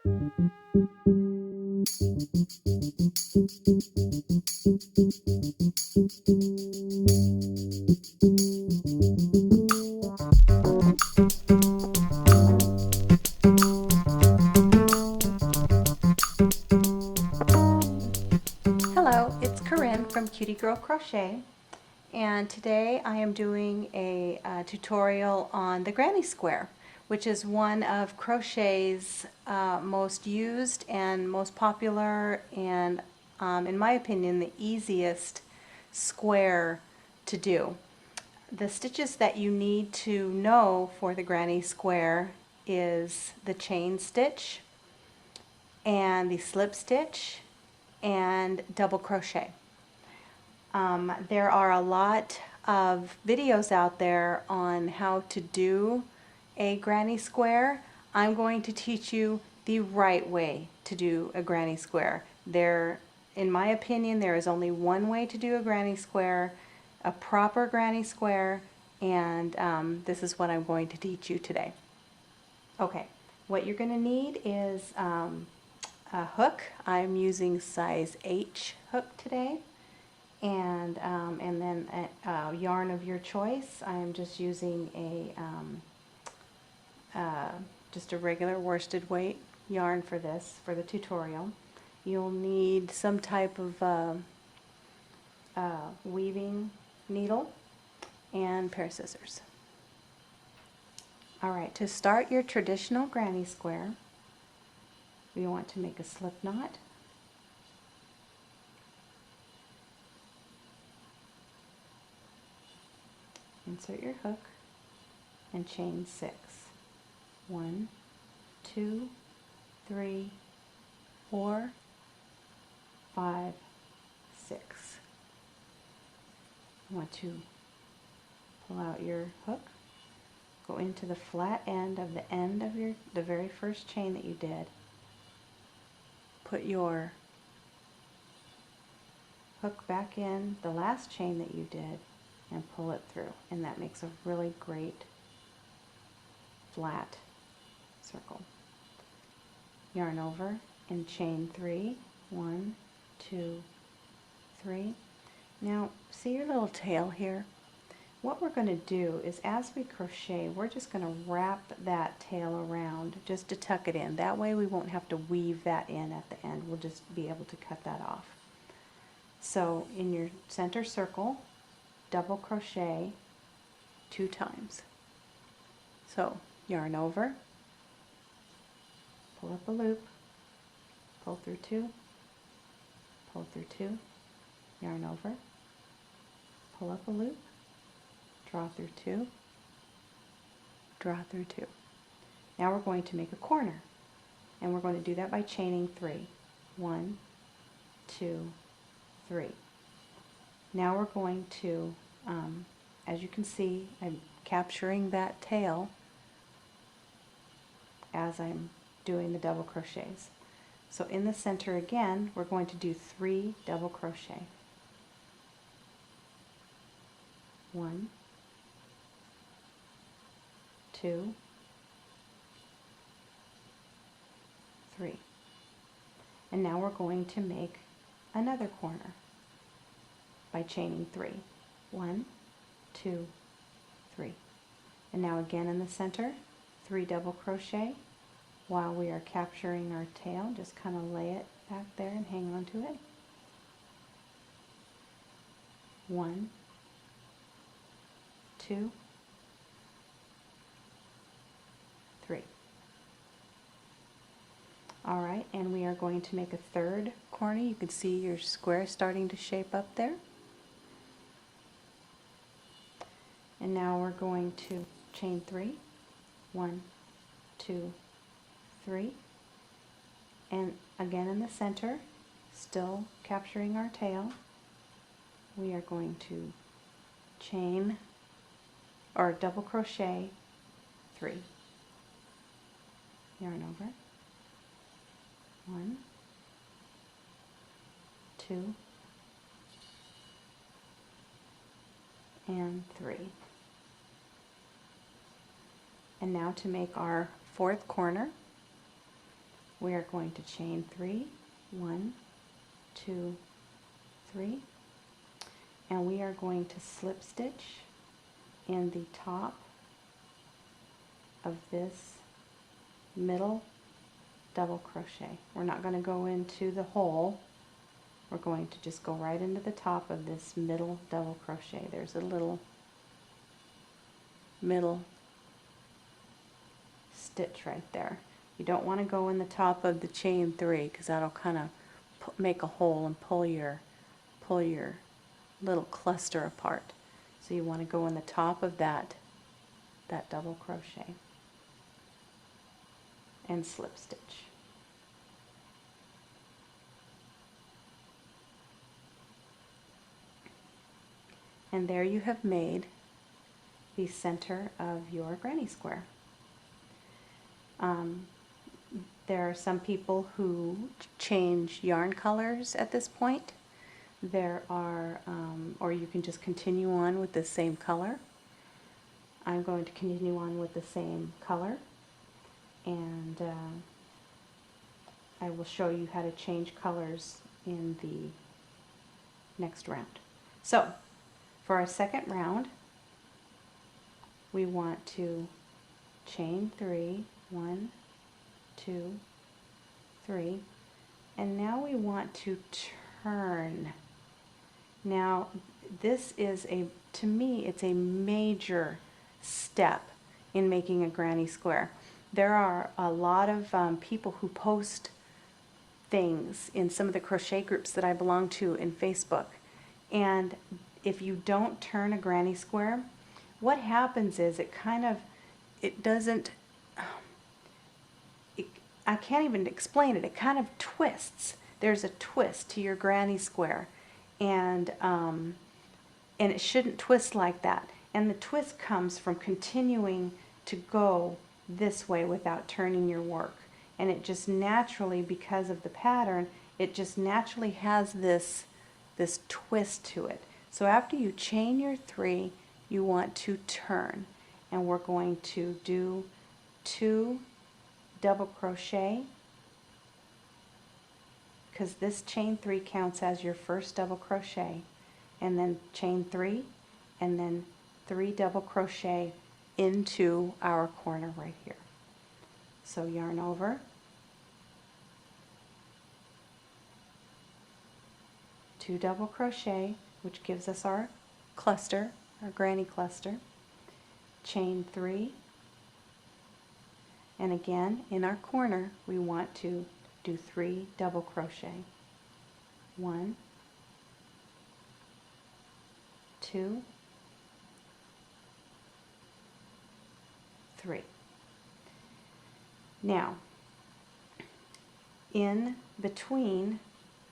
Hello, it's Corinne from Cutie Girl Crochet, and today I am doing a tutorial on the granny square, which is one of Crochet's most used and most popular and, in my opinion, the easiest square to do. The stitches that you need to know for the granny square is the chain stitch and the slip stitch and double crochet. There are a lot of videos out there on how to do a granny square. I'm going to teach you the right way to do a granny square. In my opinion, there is only one way to do a granny square, a proper granny square, and this is what I'm going to teach you today. Okay, what you're going to need is a hook. I'm using size H hook today, and then a yarn of your choice. I'm just using just a regular worsted weight yarn for this, for the tutorial. You'll need some type of weaving needle and a pair of scissors. Alright, to start your traditional granny square, we want to make a slip knot. Insert your hook and chain 6. 1, 2, 3, 4, 5, 6. You want to pull out your hook, go into the flat end of the very first chain that you did. Put your hook back in the last chain that you did and pull it through, and that makes a really great flat circle. Yarn over and chain 3. 1, 2, 3. Now see your little tail here? What we're going to do is, as we crochet, we're just going to wrap that tail around just to tuck it in. That way we won't have to weave that in at the end. We'll just be able to cut that off. So in your center circle, double crochet 2 times. So yarn over, pull up a loop, pull through 2, pull through 2, yarn over, pull up a loop, draw through 2, draw through 2. Now we're going to make a corner, and we're going to do that by chaining 3. 1, 2, 3. Now we're going to, as you can see, I'm capturing that tail as I'm doing the double crochets. So in the center again, we're going to do 3 double crochet. 1, 2, 3. And now we're going to make another corner by chaining 3. 1, 2, 3. And now again in the center, 3 double crochet while we are capturing our tail. Just kind of lay it back there and hang on to it. 1, 2, 3. Alright, and we are going to make a third corner. You can see your square starting to shape up there. And now we're going to chain 3. 1, 2, 3. And again in the center, still capturing our tail, we are going to chain or double crochet 3. Yarn over. 1, 2, and 3. And now to make our fourth corner, we are going to chain 3, 1, 2, 3, and we are going to slip stitch in the top of this middle double crochet. We're not going to go into the hole. We're going to just go right into the top of this middle double crochet. There's a little middle stitch right there. You don't want to go in the top of the chain 3 because that'll kind of make a hole and pull your little cluster apart. So you want to go in the top of that double crochet and slip stitch. And there you have made the center of your granny square. There are some people who change yarn colors at this point. There are, or you can just continue on with the same color. I'm going to continue on with the same color, and I will show you how to change colors in the next round. So, for our second round, we want to chain 3, 1, 2, 3, and now we want to turn. Now, this is to me, it's a major step in making a granny square. There are a lot of people who post things in some of the crochet groups that I belong to in Facebook, and if you don't turn a granny square, what happens is it doesn't, I can't even explain it. It kind of twists. There's a twist to your granny square, and it shouldn't twist like that. And the twist comes from continuing to go this way without turning your work. And it just naturally, because of the pattern, it just naturally has this twist to it. So after you chain your 3, you want to turn, and we're going to do 2 double crochet, because this chain 3 counts as your first double crochet, and then chain 3, and then 3 double crochet into our corner right here. So yarn over, 2 double crochet, which gives us our cluster, our granny cluster, chain 3, and again in our corner we want to do 3 double crochet. 1, 2, 3. Now, in between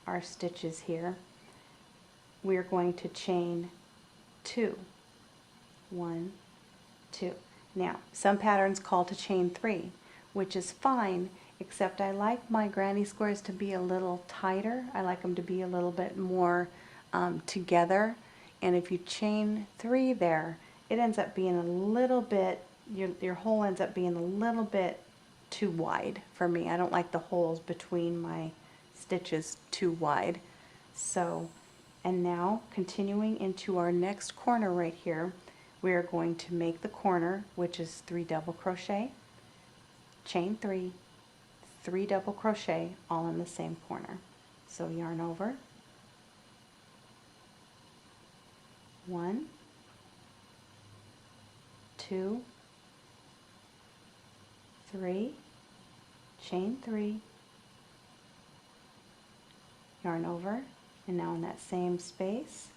our stitches here, we're going to chain 2. 1, 2. Now, some patterns call to chain 3, which is fine, except I like my granny squares to be a little tighter. I like them to be a little bit more together. And if you chain 3 there, it ends up being a little bit, your hole ends up being a little bit too wide for me. I don't like the holes between my stitches too wide. So, and now continuing into our next corner right here, we are going to make the corner, which is 3 double crochet, chain 3, 3 double crochet, all in the same corner. So yarn over, 1, 2, 3, chain 3, yarn over, and now in that same space,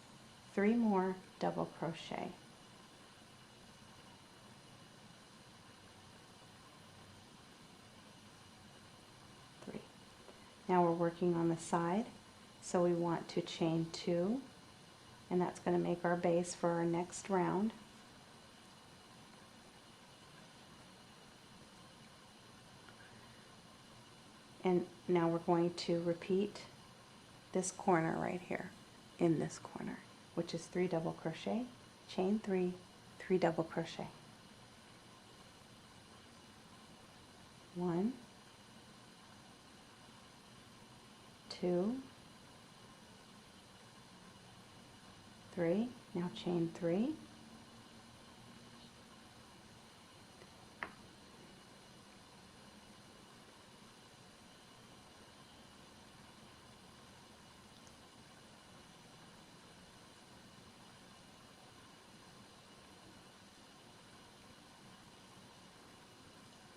3 more double crochet. 3. Now we're working on the side, so we want to chain 2, and that's going to make our base for our next round. And now we're going to repeat this corner right here, in this corner, which is 3 double crochet, chain 3, 3 double crochet. 1, 2, 3, now chain 3,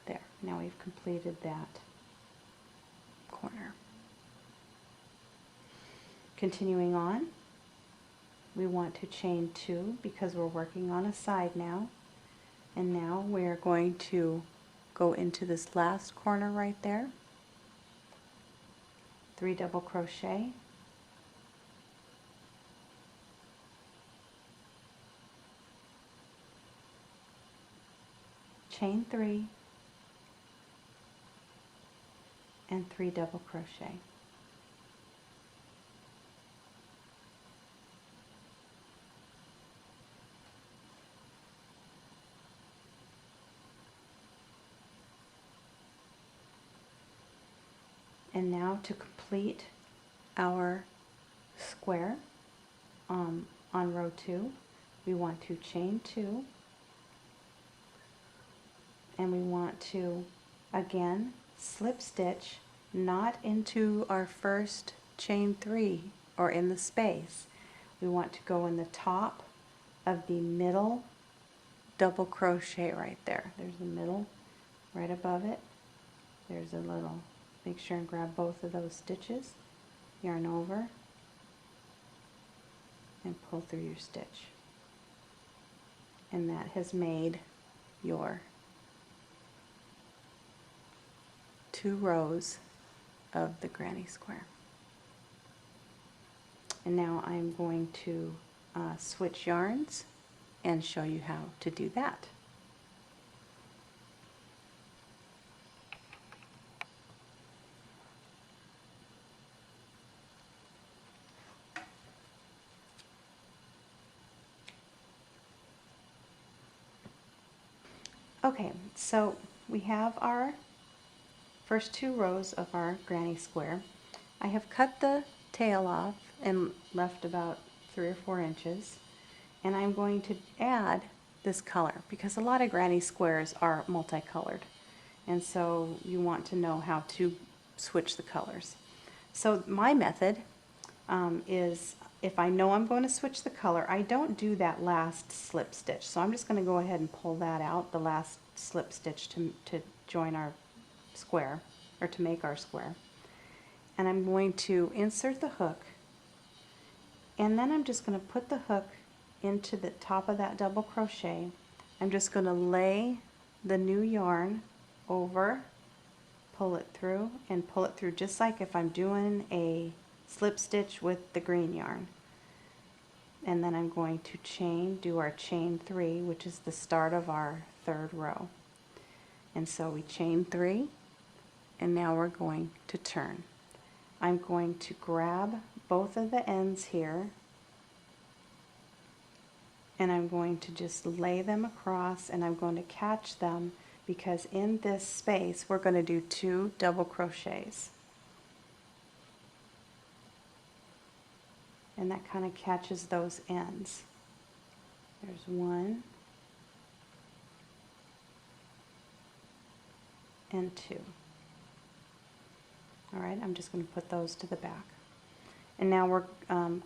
there. Now we've completed that corner. Continuing on, we want to chain 2 because we're working on a side now. And now we're going to go into this last corner right there. 3 double crochet. Chain 3 and 3 double crochet. And now to complete our square on row 2, we want to chain 2, and we want to again slip stitch, not into our first chain 3 or in the space. We want to go in the top of the middle double crochet right there. There's the middle right above it. There's a little, make sure and grab both of those stitches, yarn over, and pull through your stitch. And that has made your 2 rows of the granny square. And now I'm going to switch yarns and show you how to do that. Okay, so we have our first 2 rows of our granny square. I have cut the tail off and left about 3 or 4 inches, and I'm going to add this color because a lot of granny squares are multicolored, and so you want to know how to switch the colors. So my method is, if I know I'm going to switch the color, I don't do that last slip stitch. So I'm just going to go ahead and pull that out, the last slip stitch to join our square, or to make our square. And I'm going to insert the hook, and then I'm just going to put the hook into the top of that double crochet. I'm just going to lay the new yarn over, pull it through, and pull it through just like if I'm doing a slip stitch with the green yarn. And then I'm going to do our chain 3, which is the start of our 3rd row. And so we chain 3, and now we're going to turn. I'm going to grab both of the ends here, and I'm going to just lay them across, and I'm going to catch them because in this space we're going to do 2 double crochets. And that kind of catches those ends. There's 1 and 2. Alright, I'm just going to put those to the back. And now we're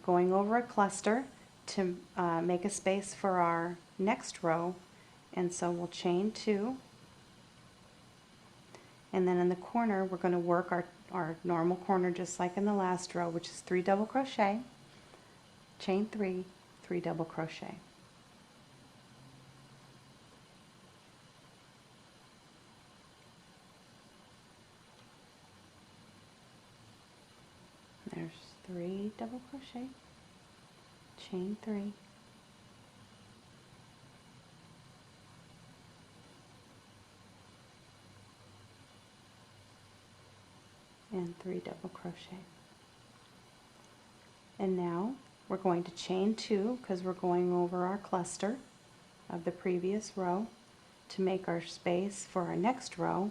going over a cluster to make a space for our next row, and so we'll chain 2, and then in the corner we're going to work our normal corner just like in the last row, which is 3 double crochet, chain 3, 3 double crochet. There's 3 double crochet, chain 3, and 3 double crochet. And now we're going to chain 2 because we're going over our cluster of the previous row to make our space for our next row.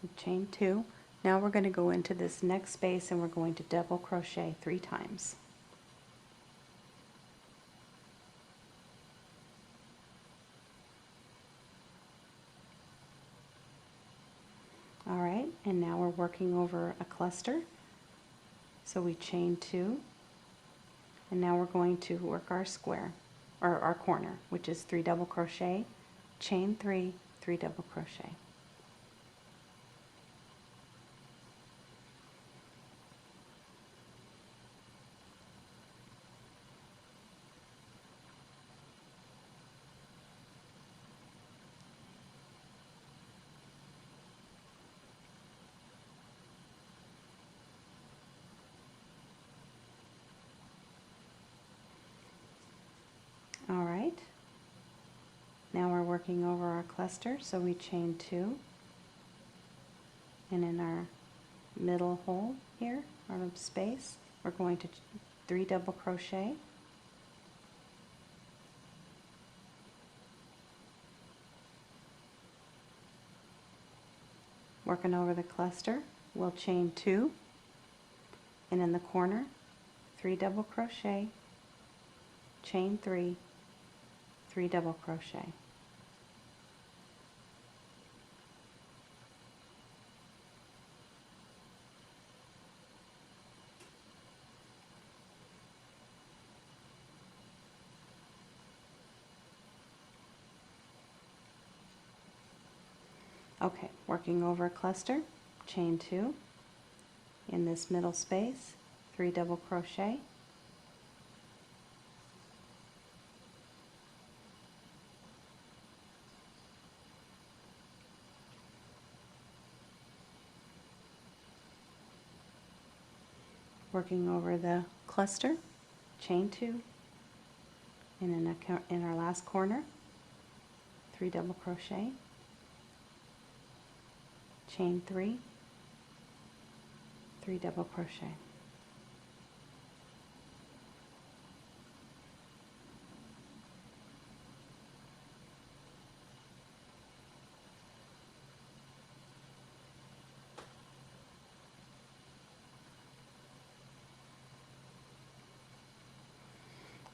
We chain 2, Now we're going to go into this next space and we're going to double crochet 3 times. Alright, and now we're working over a cluster. So we chain 2, and now we're going to work our square, or our corner, which is 3 double crochet, chain 3, 3 double crochet. Alright, now we're working over our cluster, so we chain 2, and in our middle hole here, our space, we're going to 3 double crochet, working over the cluster, we'll chain 2, and in the corner, 3 double crochet, chain 3, 3 double crochet. Okay, working over a cluster, chain 2, in this middle space, 3 double crochet, working over the cluster, chain 2, and in our last corner, 3 double crochet, chain 3, 3 double crochet.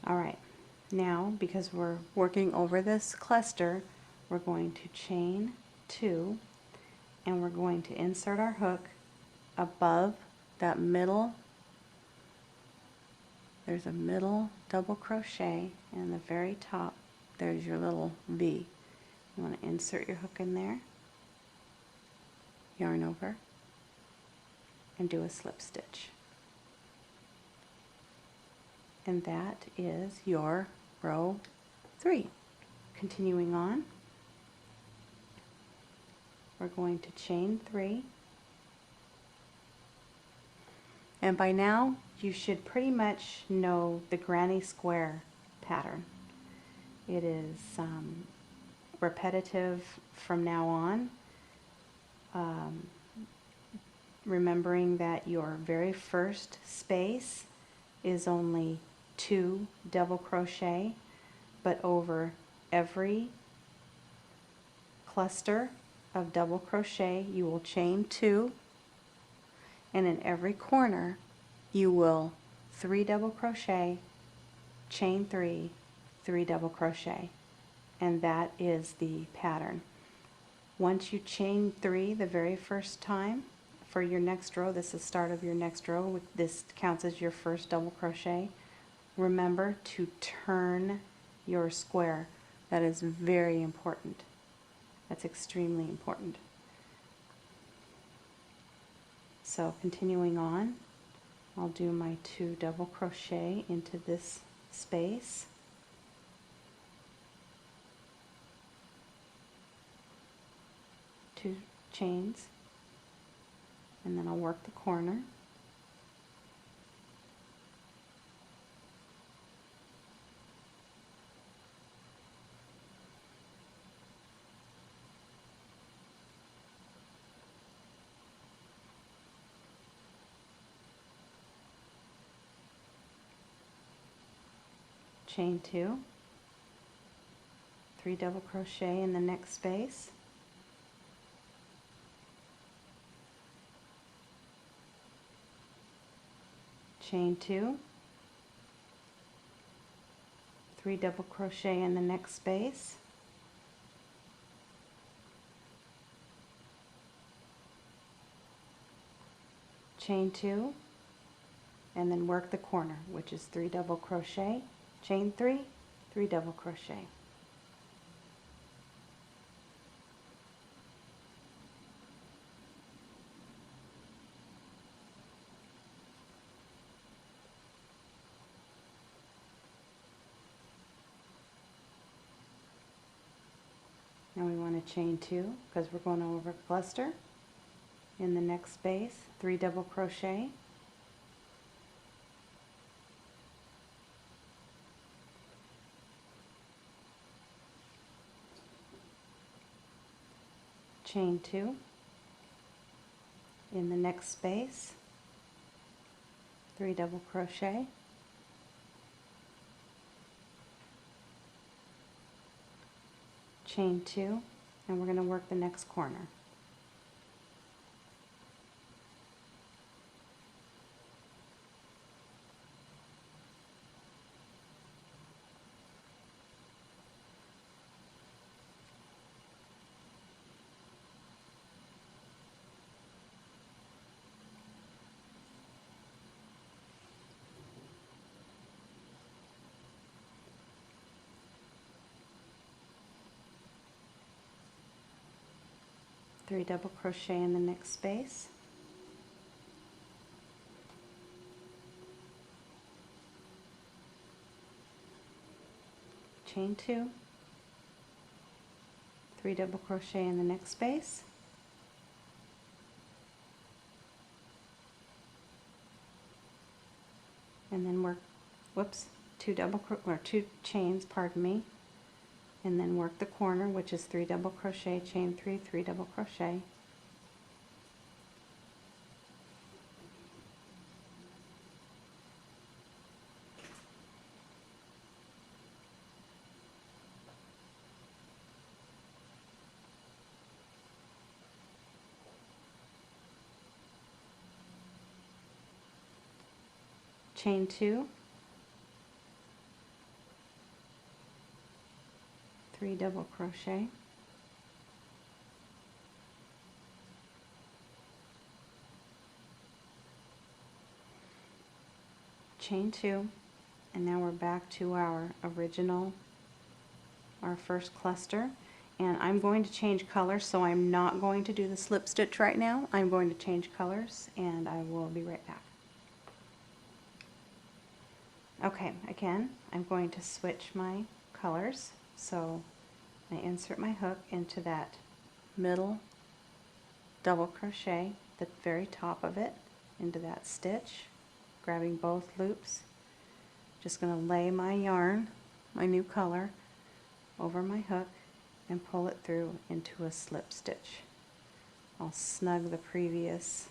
Alright, now because we're working over this cluster, we're going to chain 2, and we're going to insert our hook above that middle. There's a middle double crochet, and the very top there's your little V. You want to insert your hook in there, yarn over, and do a slip stitch. And that is your row 3. Continuing on, we're going to chain 3, and by now you should pretty much know the granny square pattern. It is repetitive from now on, remembering that your very first space is only 2 double crochet, but over every cluster of double crochet you will chain 2, and in every corner you will 3 double crochet, chain 3, 3 double crochet, and that is the pattern. Once you chain 3 the very first time for your next row, this is the start of your next row, this counts as your first double crochet. Remember to turn your square. That is very important. That's extremely important. So continuing on, I'll do my 2 double crochet into this space. Two chains, and then I'll work the corner. Chain 2, 3 double crochet in the next space, chain 2, 3 double crochet in the next space, chain 2, and then work the corner, which is 3 double crochet, chain 3, 3 double crochet. Now we want to chain 2 because we're going over a cluster. In the next space, 3 double crochet, chain 2, in the next space, 3 double crochet, chain 2, and we're going to work the next corner. Three double crochet in the next space, chain 2, 3 double crochet in the next space, and then work, two chains, pardon me, and then work the corner, which is 3 double crochet, chain 3, 3 double crochet, chain 2, 3 double crochet, chain 2, and now we're back to our first cluster. And I'm going to change colors, so I'm not going to do the slip stitch right now. I'm going to change colors, and I will be right back. Okay, again, I'm going to switch my colors. So I insert my hook into that middle double crochet, the very top of it, into that stitch, grabbing both loops. Just going to lay my yarn, my new color, over my hook and pull it through into a slip stitch. I'll snug the previous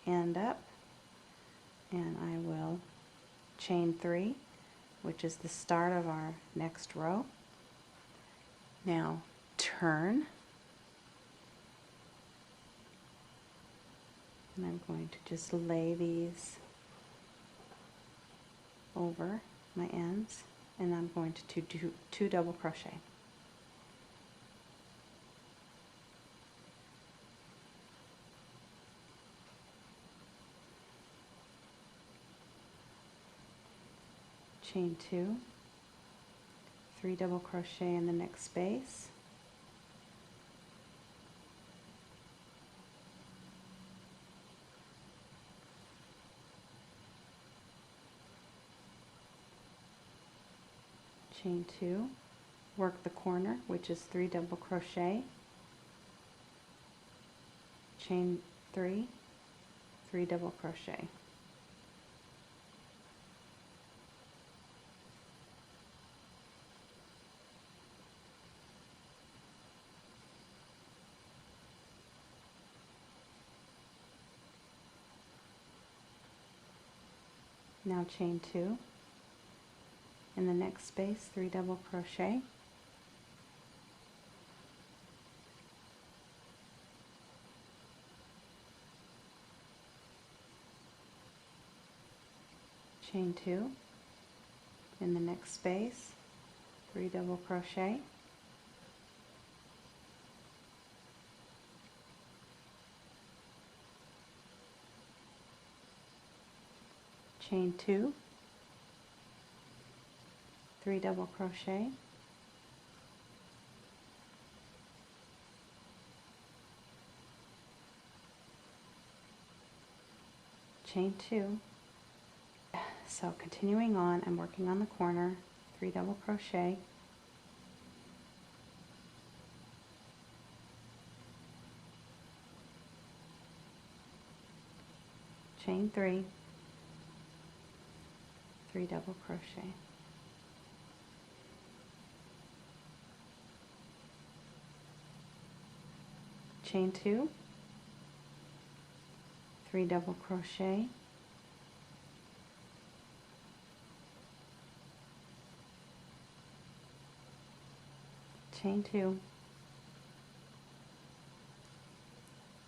end up, and I will chain 3, which is the start of our next row. Now turn, and I'm going to just lay these over my ends, and I'm going to do 2 double crochet. Chain 2, 3 double crochet in the next space, chain 2, work the corner, which is 3 double crochet, chain 3, 3 double crochet. Now chain 2, in the next space 3 double crochet, chain 2, in the next space 3 double crochet, chain 2, 3 double crochet, chain 2. So continuing on, I'm working on the corner, 3 double crochet, chain 3, 3 double crochet, chain 2, 3 double crochet, chain 2,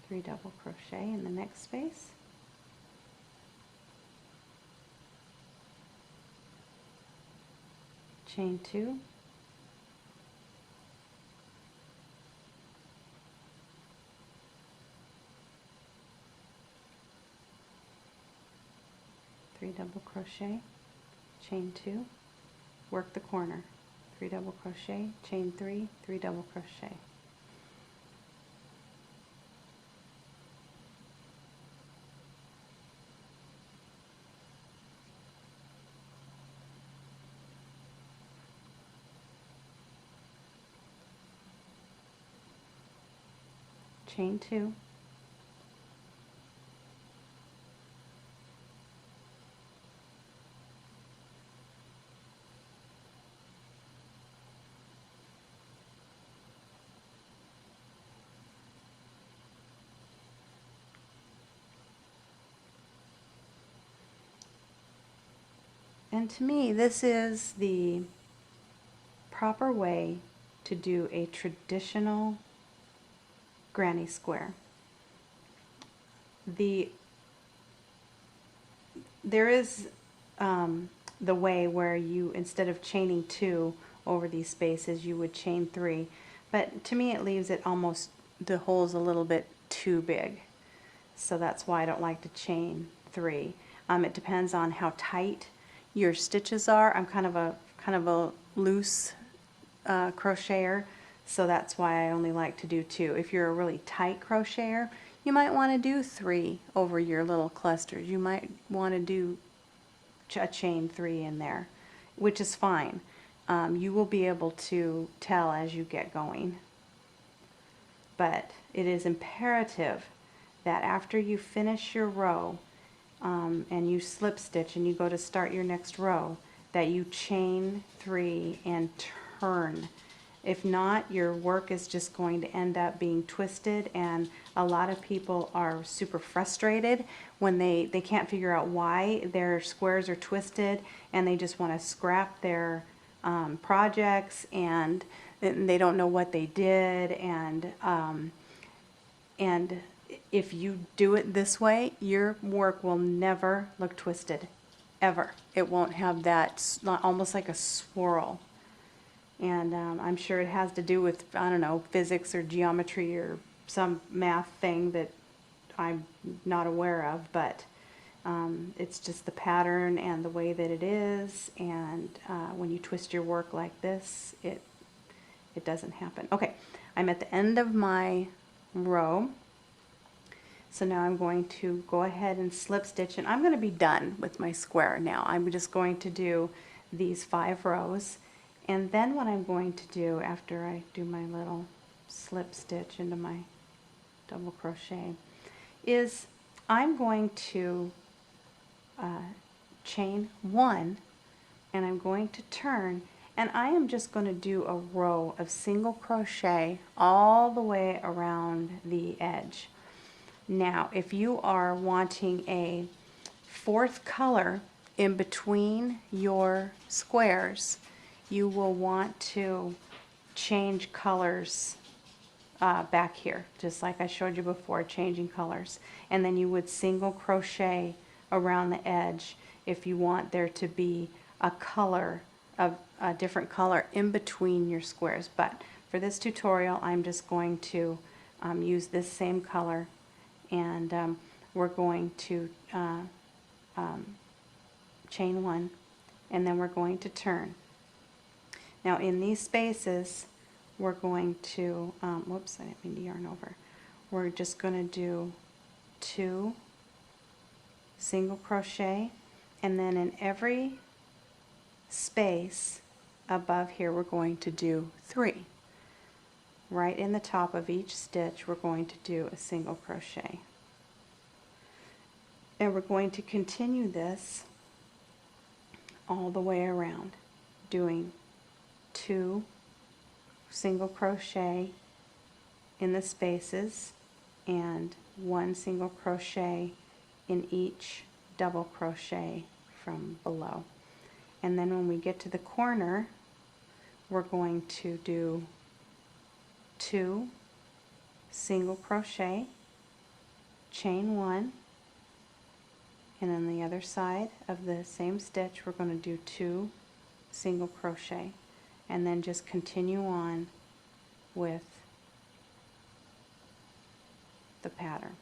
3 double crochet in the next space, chain 2, three double crochet, chain 2, work the corner, 3 double crochet, chain 3, 3 double crochet, chain 2, and to me this is the proper way to do a traditional granny square. There is the way where you, instead of chaining 2 over these spaces, you would chain 3, but to me it leaves it almost, the holes a little bit too big, so that's why I don't like to chain 3. It depends on how tight your stitches are. I'm kind of a loose crocheter, so that's why I only like to do 2. If you're a really tight crocheter, you might want to do 3 over your little clusters. You might want to do a chain 3 in there, which is fine. You will be able to tell as you get going. But it is imperative that after you finish your row and you slip stitch and you go to start your next row, that you chain 3 and turn. If not, your work is just going to end up being twisted, and a lot of people are super frustrated when they can't figure out why their squares are twisted, and they just want to scrap their projects, and they don't know what they did, and if you do it this way, your work will never look twisted, ever. It won't have that, almost like a swirl. And I'm sure it has to do with, I don't know, physics or geometry or some math thing that I'm not aware of, but it's just the pattern and the way that it is, and when you twist your work like this, it doesn't happen. Okay, I'm at the end of my row, so now I'm going to go ahead and slip stitch, and I'm going to be done with my square now. I'm just going to do these 5 rows. And then what I'm going to do after I do my little slip stitch into my double crochet is I'm going to chain 1, and I'm going to turn, and I am just going to do a row of single crochet all the way around the edge. Now if you are wanting a 4th color in between your squares, you will want to change colors back here, just like I showed you before, changing colors. And then you would single crochet around the edge if you want there to be a color, a different color in between your squares. But for this tutorial, I'm just going to use this same color, and we're going to chain one, and then we're going to turn. Now in these spaces, we're going to, whoops, I didn't mean to yarn over. We're just going to do 2 single crochet, and then in every space above here we're going to do 3. Right in the top of each stitch we're going to do a single crochet. And we're going to continue this all the way around, doing 2 single crochet in the spaces and 1 single crochet in each double crochet from below. And then when we get to the corner, we're going to do 2 single crochet, chain 1, and on the other side of the same stitch we're going to do 2 single crochet, and then just continue on with the pattern.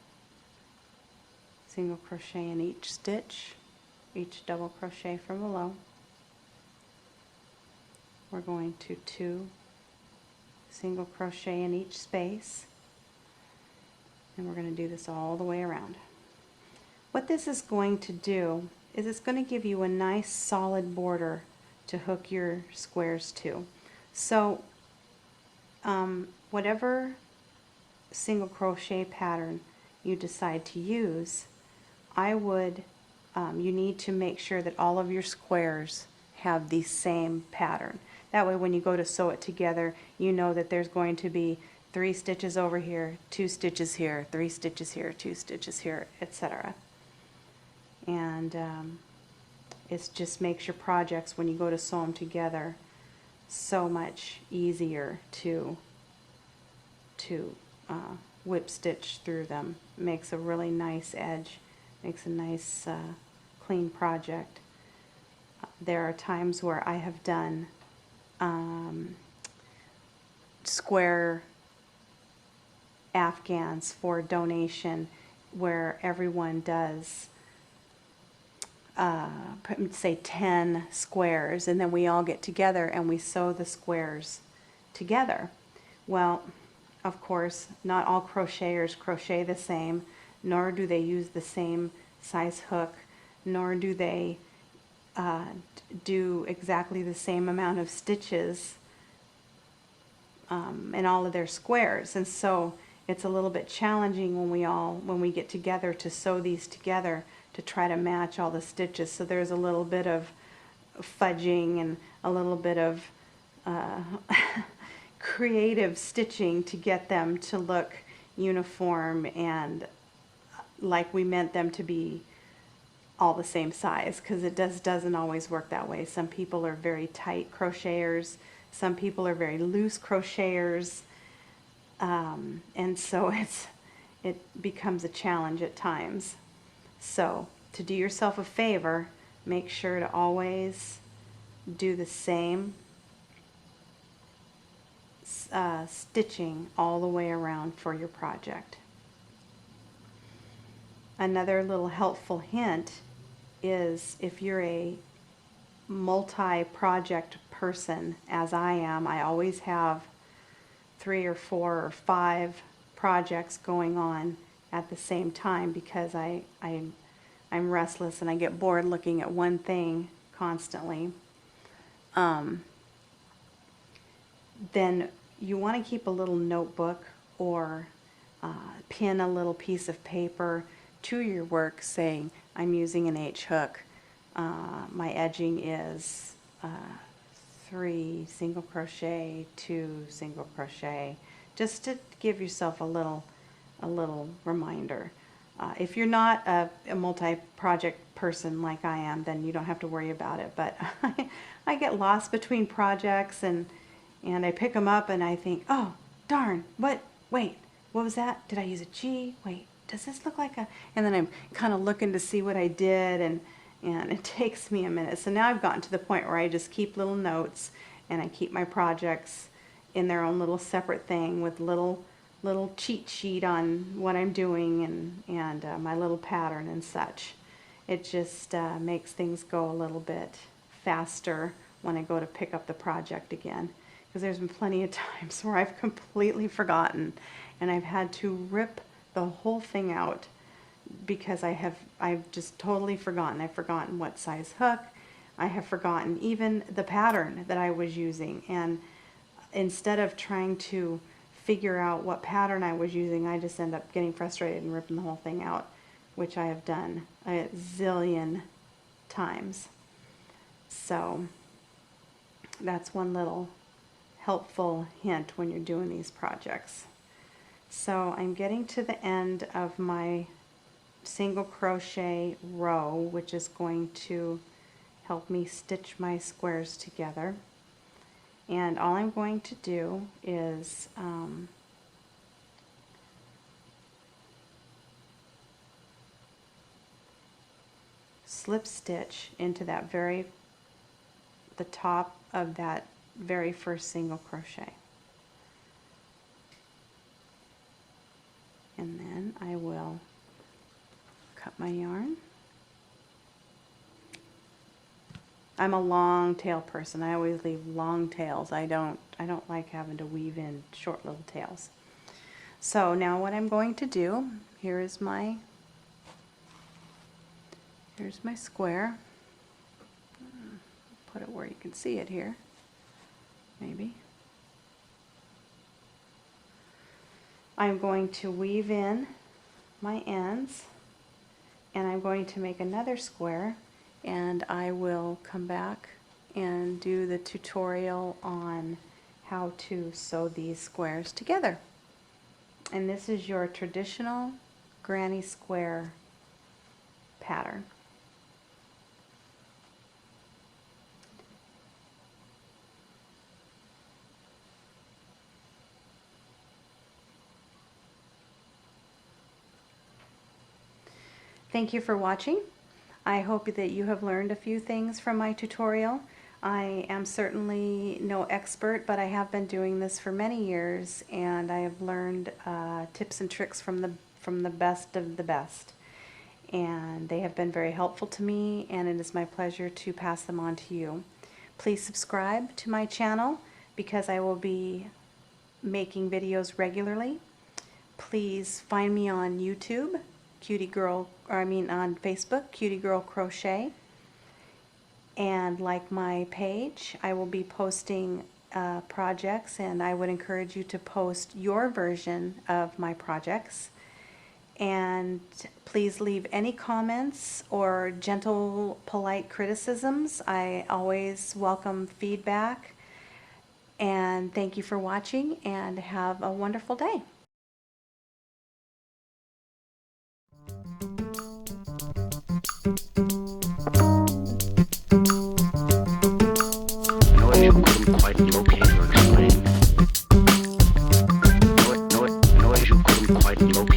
Single crochet in each stitch, each double crochet from below. We're going to 2 single crochet in each space, and we're going to do this all the way around. What this is going to do is it's going to give you a nice solid border to hook your squares to. So whatever single crochet pattern you decide to use, I would, you need to make sure that all of your squares have the same pattern. That way when you go to sew it together, you know that there's going to be 3 stitches over here, 2 stitches here, 3 stitches here, 2 stitches here, etc. And it just makes your projects, when you go to sew them together, so much easier to whip stitch through them. Makes a really nice edge, makes a nice clean project. There are times where I have done square afghans for donation where everyone does say 10 squares, and then we all get together and we sew the squares together. Well, of course, not all crocheters crochet the same, nor do they use the same size hook, nor do they do exactly the same amount of stitches in all of their squares. And so it's a little bit challenging when we get together to sew these together to try to match all the stitches. So there's a little bit of fudging and a little bit of creative stitching to get them to look uniform and like we meant them to be all the same size, because it doesn't always work that way. Some people are very tight crocheters, some people are very loose crocheters, and so it becomes a challenge at times. So to do yourself a favor, make sure to always do the same stitching all the way around for your project. Another little helpful hint is if you're a multi-project person, as I am, I always have 3 or 4 or 5 projects going on at the same time because I'm restless and I get bored looking at one thing constantly. Then you want to keep a little notebook or pin a little piece of paper to your work saying, I'm using an H hook. My edging is 3 single crochet, 2 single crochet, just to give yourself a little reminder. If you're not a multi-project person like I am, then you don't have to worry about it. But I get lost between projects and I pick them up and I think, oh darn, wait, what was that? Did I use a G? Wait, does this look like a, and then I'm kind of looking to see what I did, and it takes me a minute. So now I've gotten to the point where I just keep little notes, and I keep my projects in their own little separate thing with little cheat sheet on what I'm doing, and my little pattern and such. It just makes things go a little bit faster when I go to pick up the project again, because there's been plenty of times where I've completely forgotten, and I've had to rip the whole thing out because I've just totally forgotten. I've forgotten what size hook. I have forgotten even the pattern that I was using, and instead of trying to figure out what pattern I was using, I just end up getting frustrated and ripping the whole thing out, which I have done a zillion times. So that's one little helpful hint when you're doing these projects. So I'm getting to the end of my single crochet row, which is going to help me stitch my squares together. And all I'm going to do is slip stitch into that the top of that very first single crochet. And then I will cut my yarn. I'm a long tail person. I always leave long tails. I don't like having to weave in short little tails. So now what I'm going to do, here's my square. Put it where you can see it here, maybe. I'm going to weave in my ends, and I'm going to make another square, and I will come back and do the tutorial on how to sew these squares together. And this is your traditional granny square pattern. Thank you for watching. I hope that you have learned a few things from my tutorial. I am certainly no expert, but I have been doing this for many years, and I have learned tips and tricks from the best of the best. And they have been very helpful to me, and it is my pleasure to pass them on to you. Please subscribe to my channel because I will be making videos regularly. Please find me on YouTube, on Facebook, Cutie Girl Crochet, and like my page. I will be posting projects, and I would encourage you to post your version of my projects. And please leave any comments or gentle, polite criticisms. I always welcome feedback. And thank you for watching, and have a wonderful day. Noise you couldn't quite locate or explain. Noise you couldn't quite locate.